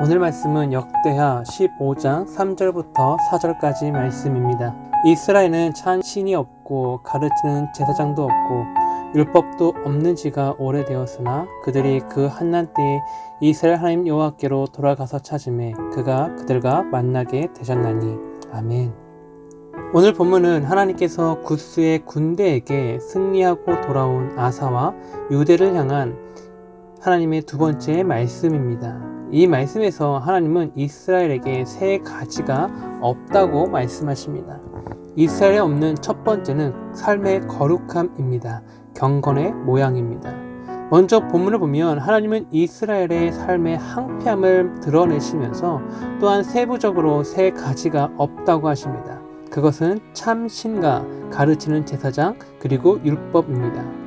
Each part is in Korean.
오늘 말씀은 역대하 15장 3절부터 4절까지 말씀입니다. 이스라엘은 참 신이 없고 가르치는 제사장도 없고 율법도 없는 지가 오래되었으나 그들이 그 한난 때에 이스라엘 하나님 여호와께로 돌아가서 찾음에 그가 그들과 만나게 되셨나니. 아멘. 오늘 본문은 하나님께서 구스의 군대에게 승리하고 돌아온 아사와 유대를 향한 하나님의 두 번째 말씀입니다. 이 말씀에서 하나님은 이스라엘에게 세 가지가 없다고 말씀하십니다. 이스라엘에 없는 첫 번째는 삶의 거룩함입니다. 경건의 모양입니다. 먼저 본문을 보면 하나님은 이스라엘의 삶의 항폐함을 드러내시면서 또한 세부적으로 세 가지가 없다고 하십니다. 그것은 참 신과 가르치는 제사장 그리고 율법입니다.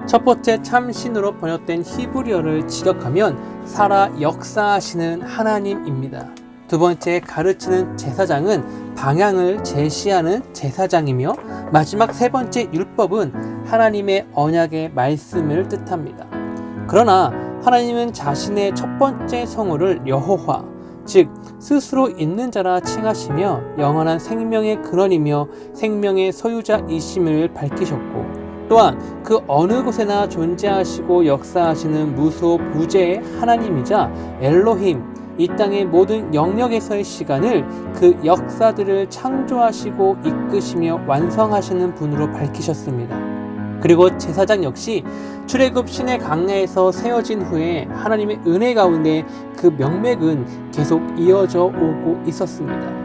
첫 번째 참신으로 번역된 히브리어를 직역하면 살아 역사하시는 하나님입니다. 두 번째 가르치는 제사장은 방향을 제시하는 제사장이며 마지막 세 번째 율법은 하나님의 언약의 말씀을 뜻합니다. 그러나 하나님은 자신의 첫 번째 성호를 여호와, 즉 스스로 있는 자라 칭하시며 영원한 생명의 근원이며 생명의 소유자이심을 밝히셨고 또한 그 어느 곳에나 존재하시고 역사하시는 무소부재의 하나님이자 엘로힘, 이 땅의 모든 영역에서의 시간을 그 역사들을 창조하시고 이끄시며 완성하시는 분으로 밝히셨습니다. 그리고 제사장 역시 출애굽 신의 광야에서 세워진 후에 하나님의 은혜 가운데 그 명맥은 계속 이어져 오고 있었습니다.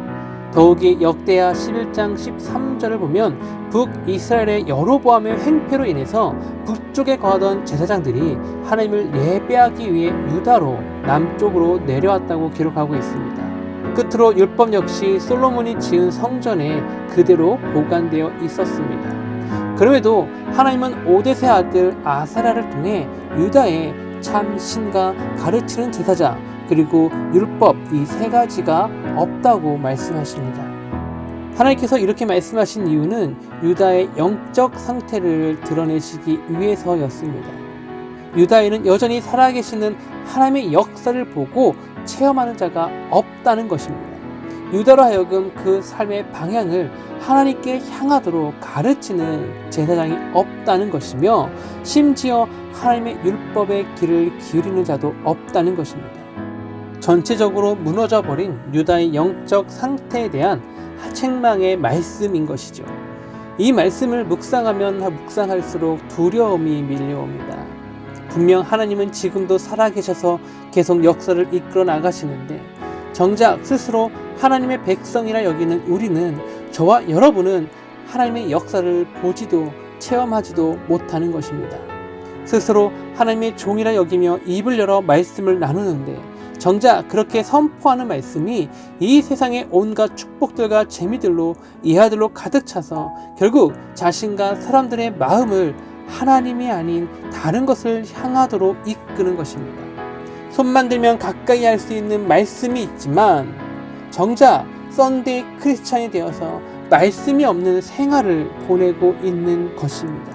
더욱이 역대하 11장 13절을 보면 북이스라엘의 여로보암의 행패로 인해서 북쪽에 거하던 제사장들이 하나님을 예배하기 위해 유다로 남쪽으로 내려왔다고 기록하고 있습니다. 끝으로 율법 역시 솔로몬이 지은 성전에 그대로 보관되어 있었습니다. 그럼에도 하나님은 오뎃의 아들 아사랴를 통해 유다의 참 신과 가르치는 제사장 그리고 율법 이 세 가지가 없다고 말씀하십니다. 하나님께서 이렇게 말씀하신 이유는 유다의 영적 상태를 드러내시기 위해서였습니다. 유다에는 여전히 살아계시는 하나님의 역사를 보고 체험하는 자가 없다는 것입니다. 유다로 하여금 그 삶의 방향을 하나님께 향하도록 가르치는 제사장이 없다는 것이며 심지어 하나님의 율법의 길을 기울이는 자도 없다는 것입니다. 전체적으로 무너져버린 유다의 영적 상태에 대한 책망의 말씀인 것이죠. 이 말씀을 묵상하면 묵상할수록 두려움이 밀려옵니다. 분명 하나님은 지금도 살아계셔서 계속 역사를 이끌어 나가시는데 정작 스스로 하나님의 백성이라 여기는 우리는, 저와 여러분은 하나님의 역사를 보지도 체험하지도 못하는 것입니다. 스스로 하나님의 종이라 여기며 입을 열어 말씀을 나누는데 정작 그렇게 선포하는 말씀이 이 세상의 온갖 축복들과 재미들로 이하들로 가득 차서 결국 자신과 사람들의 마음을 하나님이 아닌 다른 것을 향하도록 이끄는 것입니다. 손만 들면 가까이 할 수 있는 말씀이 있지만 정작 썬데이 크리스찬이 되어서 말씀이 없는 생활을 보내고 있는 것입니다.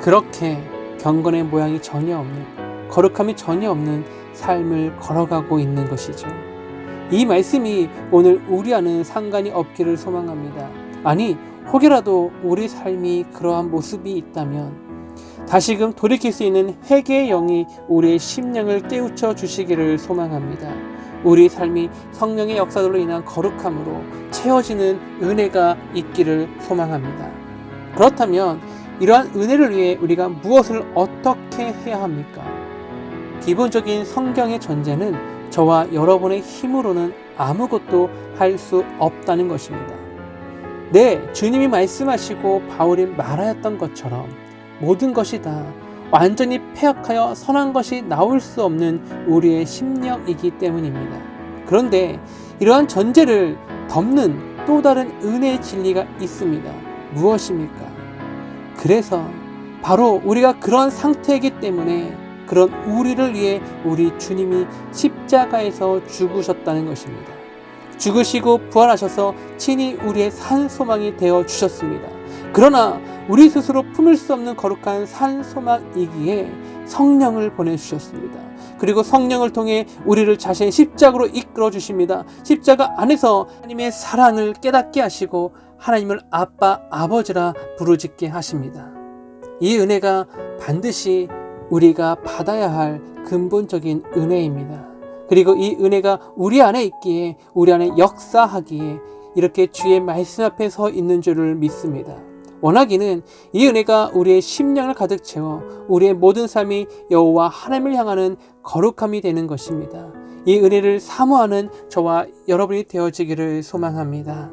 그렇게 경건의 모양이 전혀 없는, 거룩함이 전혀 없는 삶을 걸어가고 있는 것이죠. 이 말씀이 오늘 우리와는 상관이 없기를 소망합니다. 아니, 혹여라도 우리 삶이 그러한 모습이 있다면 다시금 돌이킬 수 있는 회개의 영이 우리의 심령을 깨우쳐 주시기를 소망합니다. 우리 삶이 성령의 역사들로 인한 거룩함으로 채워지는 은혜가 있기를 소망합니다. 그렇다면 이러한 은혜를 위해 우리가 무엇을 어떻게 해야 합니까? 기본적인 성경의 전제는 저와 여러분의 힘으로는 아무것도 할 수 없다는 것입니다. 네, 주님이 말씀하시고 바울이 말하였던 것처럼 모든 것이 다 완전히 폐역하여 선한 것이 나올 수 없는 우리의 심령이기 때문입니다. 그런데 이러한 전제를 덮는 또 다른 은혜의 진리가 있습니다. 무엇입니까? 그래서 바로 우리가 그런 상태이기 때문에 그런 우리를 위해 우리 주님이 십자가에서 죽으셨다는 것입니다. 죽으시고 부활하셔서 친히 우리의 산 소망이 되어 주셨습니다. 그러나 우리 스스로 품을 수 없는 거룩한 산 소망이기에 성령을 보내주셨습니다. 그리고 성령을 통해 우리를 자신의 십자가로 이끌어 주십니다. 십자가 안에서 하나님의 사랑을 깨닫게 하시고 하나님을 아빠, 아버지라 부르짖게 하십니다. 이 은혜가 반드시 우리가 받아야 할 근본적인 은혜입니다. 그리고 이 은혜가 우리 안에 있기에, 우리 안에 역사하기에 이렇게 주의 말씀 앞에 서 있는 줄을 믿습니다. 원하기는 이 은혜가 우리의 심령을 가득 채워 우리의 모든 삶이 여호와 하나님을 향하는 거룩함이 되는 것입니다. 이 은혜를 사모하는 저와 여러분이 되어지기를 소망합니다.